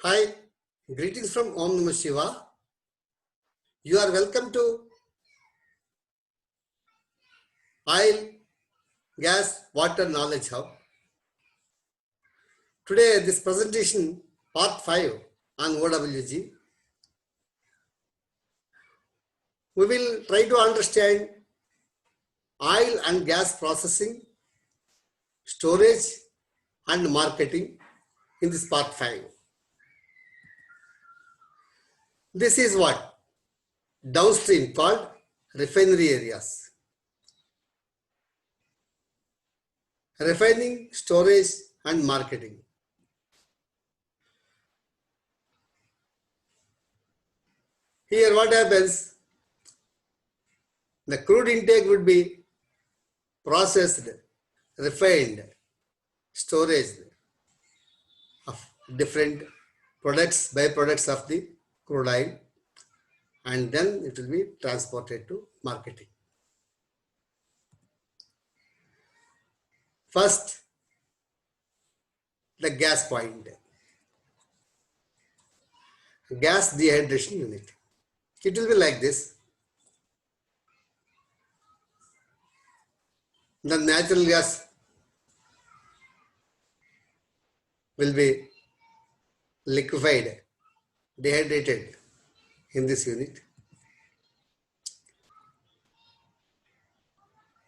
Hi, greetings from Om Namah Shiva. You are welcome to Oil, Gas, Water Knowledge Hub. Today, this presentation, part 5 on OWG. We will try to understand oil and gas processing, storage and marketing in this part 5. This is what? Downstream called refinery areas. Refining, storage and marketing. Here what happens? The crude intake would be processed, refined, storage of different products, byproducts of the crude oil, and then it will be transported to marketing. First, the gas point. Gas dehydration unit. It will be like this. The natural gas will be liquefied, dehydrated in this unit.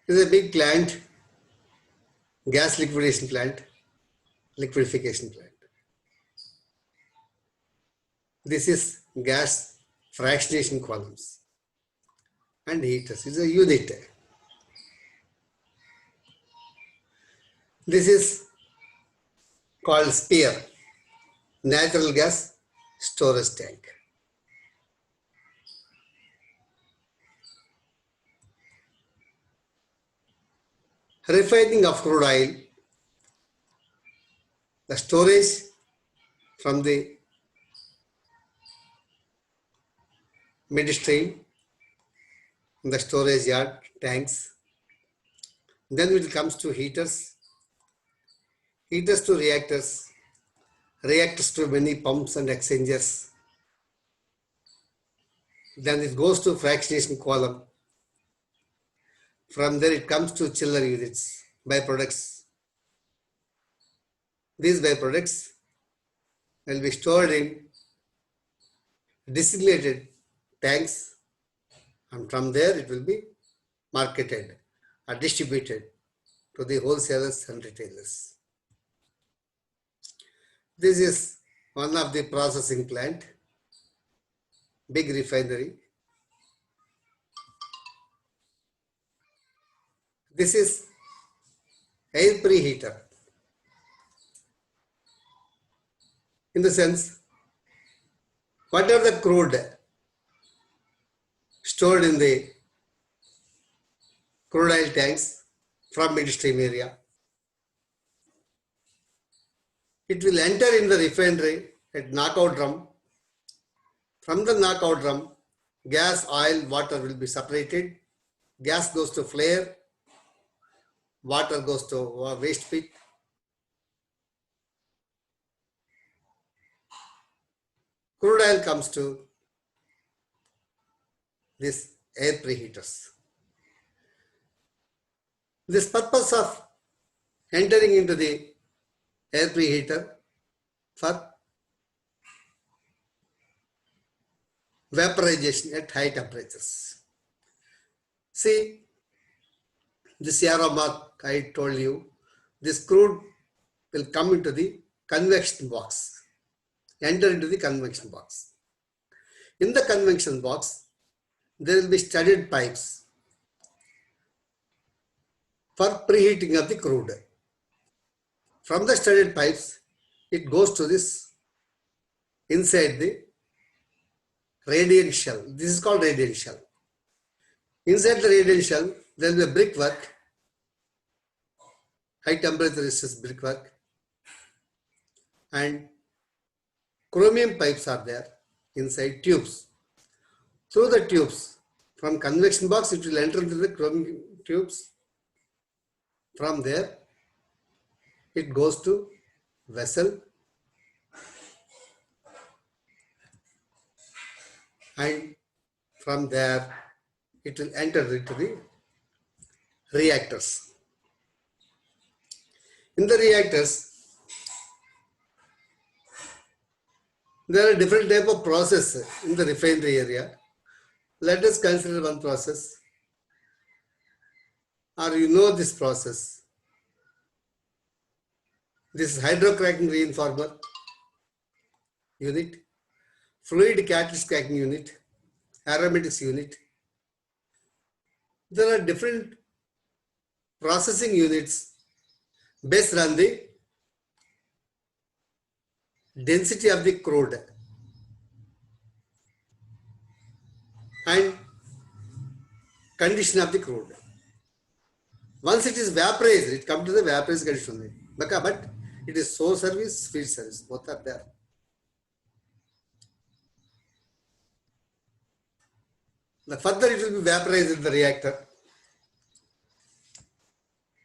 This is a big plant, gas liquefaction plant. This is gas fractionation columns and heaters. It's a unit. This is called SPEAR, natural gas storage tank. Refining of crude oil, the storage from the midstream, the storage yard tanks. Then it comes to heaters, heaters to reactors, reactors to many pumps and exchangers. Then it goes to fractionation column. From there it comes to chiller units, byproducts. These byproducts will be stored in designated tanks, and from there it will be marketed or distributed to the wholesalers and retailers. This is one of the processing plant, big refinery. This is air preheater. In the sense, whatever the crude stored in the crude oil tanks from midstream area, it will enter in the refinery at knockout drum. From the knockout drum, gas, oil, water will be separated. Gas goes to flare, water goes to waste pit. Crude oil comes to this air preheaters. This purpose of entering into the air preheater for vaporization at high temperatures. See, this arrow mark I told you, this crude will come into the convection box, enter into the convection box. In the convection box, there will be studded pipes for preheating of the crude. From the studded pipes, it goes to this inside the radiant shell. This is called radiant shell. Inside the radiant shell, there will be a brickwork, high temperature resistance brickwork, and chromium pipes are there inside tubes. Through the tubes, from convection box, it will enter into the chromium tubes. From there, it goes to vessel. and from there it will enter into the reactors. In the reactors, there are different type of process in the refinery area. Let us consider one process, or you know this process. This is hydrocracking reinformer unit, fluid catalyst cracking unit, aromatics unit. There are different processing units based on the density of the crude and condition of the crude. Once it is vaporized, it comes to the vaporized condition only. But it is source service, feed service, both are there. The further it will be vaporized in the reactor.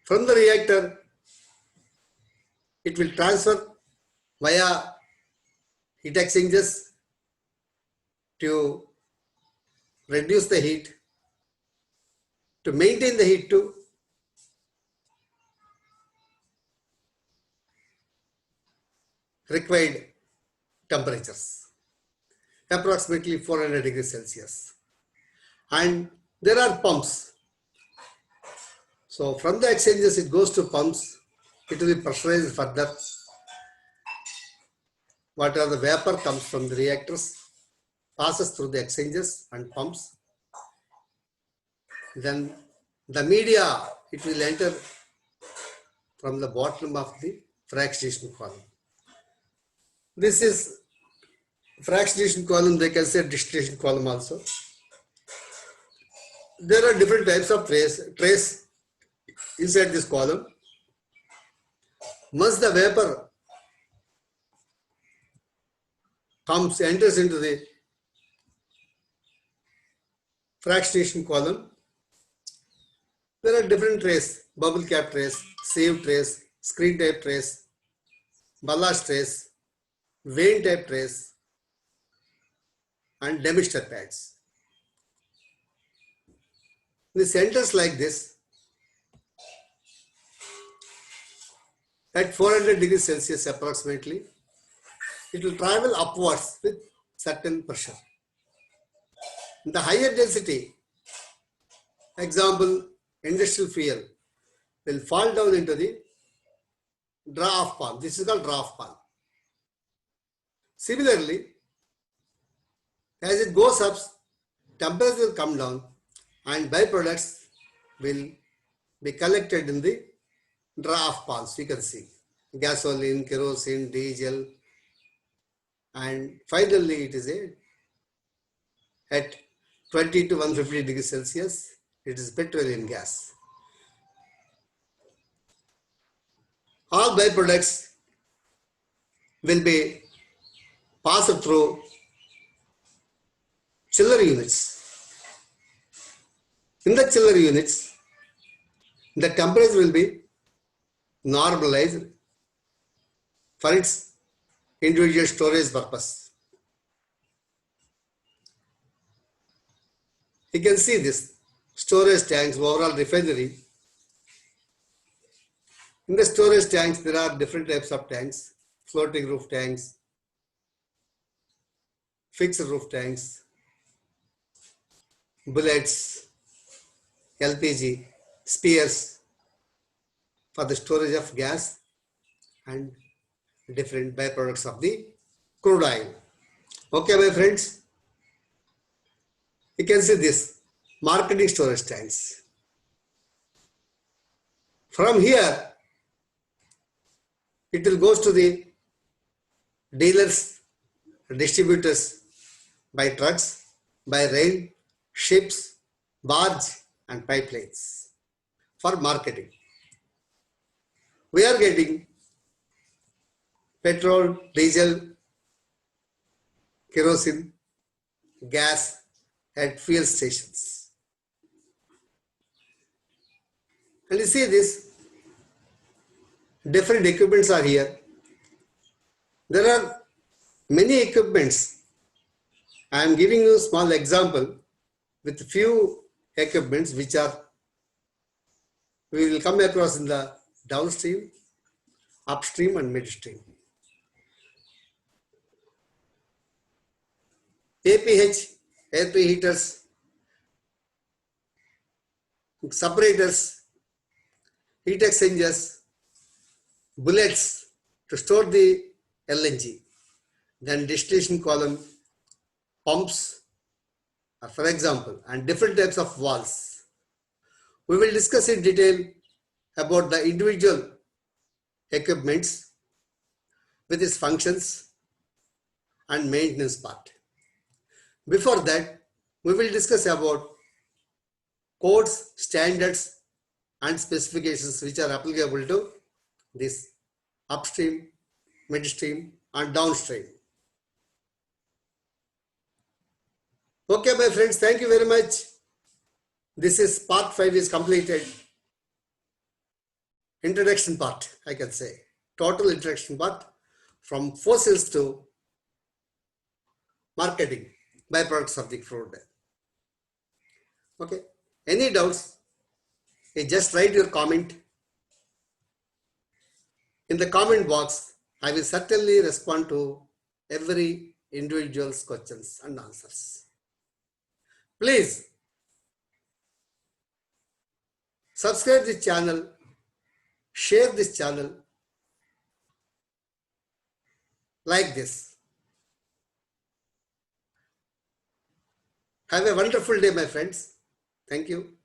From the reactor, it will transfer via heat exchangers to reduce the heat, to maintain the heat to required temperatures, approximately 400 degrees Celsius. And there are pumps. So from the exchangers, it goes to pumps. It will be pressurized further. Whatever the vapor comes from the reactors passes through the exchangers and pumps. Then the media, it will enter from the bottom of the fractionation column. This is fractionation column, they can say distillation column also. There are different types of trays inside this column. Once the vapor enters into the fractionation column, there are different trays, bubble cap trays, sieve trays, screen type trays, ballast trays, vane type trays, and demister pads. This enters like this at 400 degrees Celsius approximately. It will travel upwards with certain pressure. The higher density, example, industrial fuel, will fall down into the draw-off palm. This is called draw-off palm. Similarly, as it goes up, temperature will come down and byproducts will be collected in the draw-off palms. You can see gasoline, kerosene, diesel, and finally it is at 20 to 150 degrees Celsius, it is petroleum gas. All byproducts will be passed through chiller units. In the chiller units, the temperature will be normalized for its individual storage purpose. You can see this storage tanks, overall refinery. In the storage tanks, there are different types of tanks, floating roof tanks, fixed roof tanks, bullets, LPG, spears for the storage of gas and different byproducts of the crude oil. Okay, my friends, you can see this marketing storage tanks. From here, it will go to the dealers, distributors by trucks, by rail, ships, barge, and pipelines for marketing. We are getting petrol, diesel, kerosene, gas at fuel stations. And you see this, different equipments are here. There are many equipments I am giving you a small example with few equipments which are we will come across in the downstream, upstream and midstream. APH, air preheaters, separators, heat exchangers, bullets to store the LNG, then distillation column, pumps, for example, and different types of valves. We will discuss in detail about the individual equipments with its functions and maintenance part. Before that, we will discuss about codes, standards and specifications which are applicable to this upstream, midstream and downstream. Okay, my friends, thank you very much. This is part 5 is completed. Introduction part, I can say. Total introduction part from fossils to marketing, byproducts of the crude. Okay, any doubts? You just write your comment. In the comment box, I will certainly respond to every individual's questions and answers. Please subscribe this channel, share this channel like this. Have a wonderful day, my friends. Thank you.